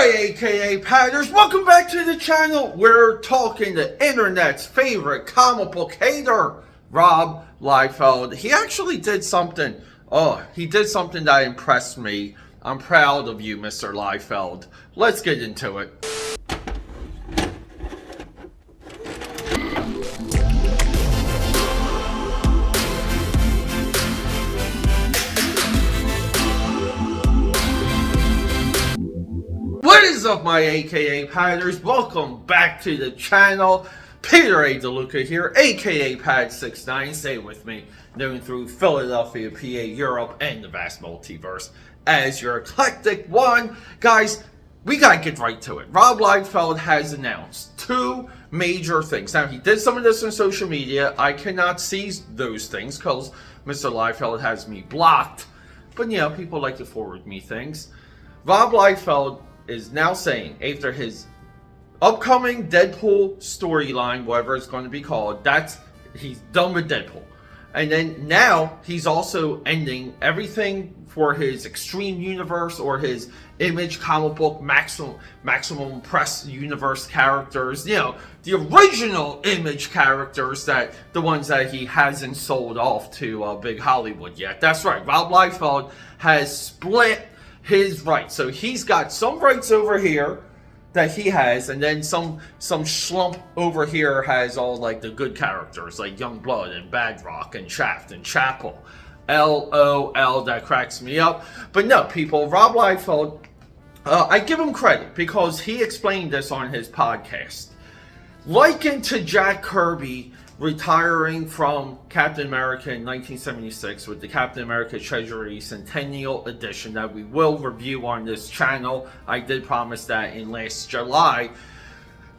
Alright, aka Patters, welcome back to the channel. We're talking the internet's favorite comic book hater, Rob Liefeld. He actually did something. He did something that impressed me. I'm proud of you, Mr. Liefeld. Let's get into it. What is up, my aka Patters? Welcome back to the channel. Peter A DeLuca here, aka Pad69. Stay with me, known through Philadelphia, PA, Europe, and the vast multiverse as your eclectic one. Guys, we gotta get right to it. Rob Liefeld has announced two major things. Now, he did some of this on social media. I cannot see those things because Mr. Liefeld has me blocked. But, you know, people like to forward me things. Rob Liefeld is now saying, after his upcoming Deadpool storyline, whatever it's going to be called, he's done with Deadpool. And then now he's also ending everything for his Extreme Universe or his Image comic book maximum press universe characters. You know, the original Image characters, the ones that he hasn't sold off to big Hollywood yet. That's right, Rob Liefeld has split his rights. So he's got some rights over here that he has, and then some schlump over here has all like the good characters like Youngblood and Badrock and Shaft and Chapel. LOL, that cracks me up. But no, people, Rob Liefeld, I give him credit because he explained this on his podcast. Likened to Jack Kirby retiring from Captain America in 1976 with the Captain America Treasury Centennial Edition that we will review on this channel. I did promise that in last July.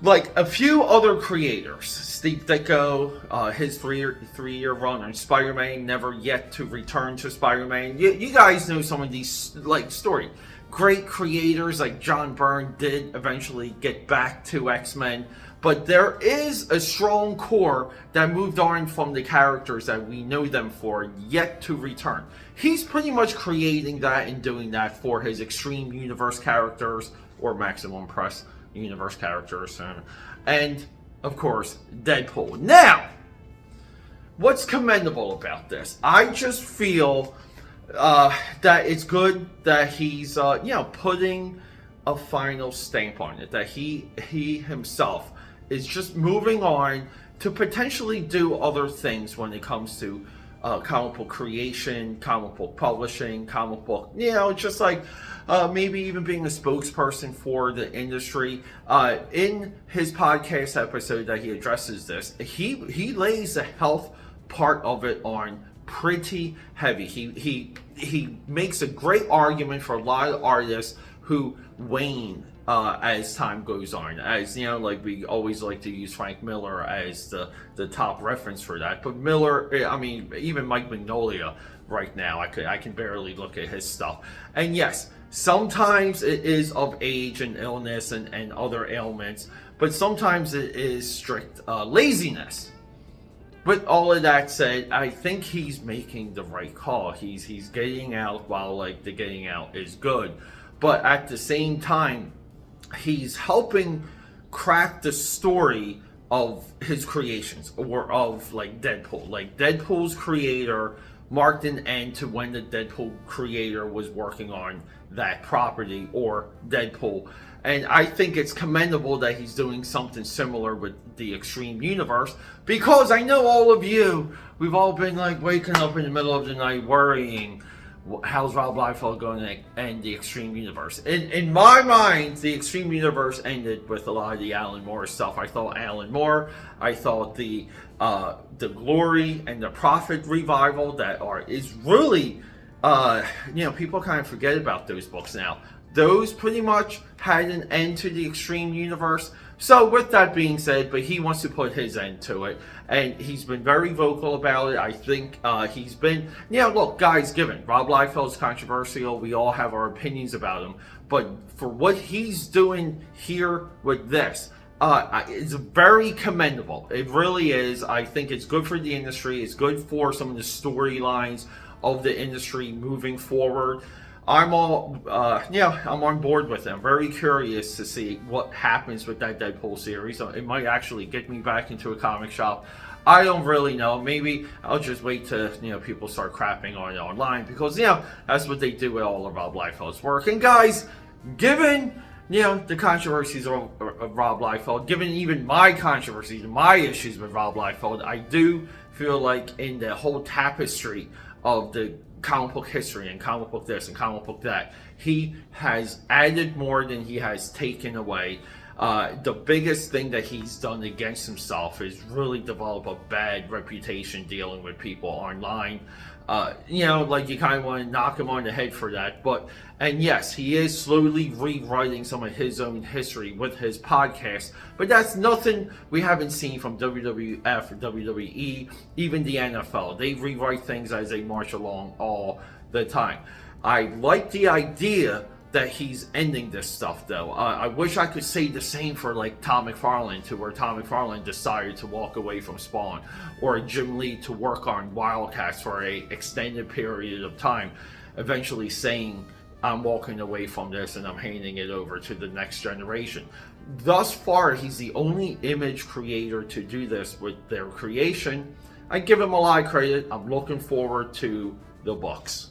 Like a few other creators, Steve Ditko, his three-year run on Spider-Man, never yet to return to Spider-Man. You guys know some of these like story. Great creators like John Byrne did eventually get back to X-Men. But there is a strong core that moved on from the characters that we know them for, yet to return. He's pretty much creating that and doing that for his Extreme Universe characters, or Maximum Press Universe characters, and of course, Deadpool. Now, what's commendable about this? I just feel that it's good that he's, putting a final stamp on it. That he himself is just moving on to potentially do other things when it comes to comic book creation, comic book publishing, comic book, just like maybe even being a spokesperson for the industry. In his podcast episode that he addresses this, he lays the health part of it on pretty heavy. He makes a great argument for a lot of artists who wane as time goes on. As like we always like to use Frank Miller as the top reference for that. But Miller, I mean, even Mike Mignola right now, I can barely look at his stuff. And yes, sometimes it is of age and illness and other ailments, but sometimes it is strict laziness. With all of that said, I think he's making the right call. He's getting out while like the getting out is good. But at the same time, he's helping craft the story of his creations, or of like Deadpool. Like Deadpool's creator marked an end to when the Deadpool creator was working on that property, or Deadpool. And I think it's commendable that he's doing something similar with the Extreme Universe, because I know all of you, we've all been like waking up in the middle of the night worrying, how's Rob Liefeld going to end the Extreme Universe? In my mind, the Extreme Universe ended with a lot of the Alan Moore stuff. I thought Alan Moore, I thought the Glory and the Prophet revival is really, people kind of forget about those books now. Those pretty much had an end to the Extreme Universe. So with that being said, but he wants to put his end to it, and he's been very vocal about it. I think he's been, look, guys, given Rob Liefeld's controversial, we all have our opinions about him, but for what he's doing here with this, it's very commendable. It really is. I think it's good for the industry. It's good for some of the storylines of the industry moving forward. I'm I'm on board with them. Very curious to see what happens with that Deadpool series. It might actually get me back into a comic shop. I don't really know. Maybe I'll just wait till people start crapping on it online, because that's what they do with all of Rob Liefeld's work. And guys, given the controversies of Rob Liefeld, given even my controversies, my issues with Rob Liefeld, I do feel like in the whole tapestry of the comic book history and comic book this and comic book that, he has added more than he has taken away. The biggest thing that he's done against himself is really develop a bad reputation dealing with people online. Like you kind of want to knock him on the head for that. And yes, he is slowly rewriting some of his own history with his podcast, but that's nothing we haven't seen from WWF or WWE, even the NFL. They rewrite things as they march along all the time. I like the idea that he's ending this stuff, though. I wish I could say the same for like Tom McFarlane, to where Tom McFarlane decided to walk away from Spawn, or Jim Lee to work on Wildcats for a extended period of time, eventually saying, I'm walking away from this and I'm handing it over to the next generation. Thus far, he's the only image creator to do this with their creation. I give him a lot of credit. I'm looking forward to the books.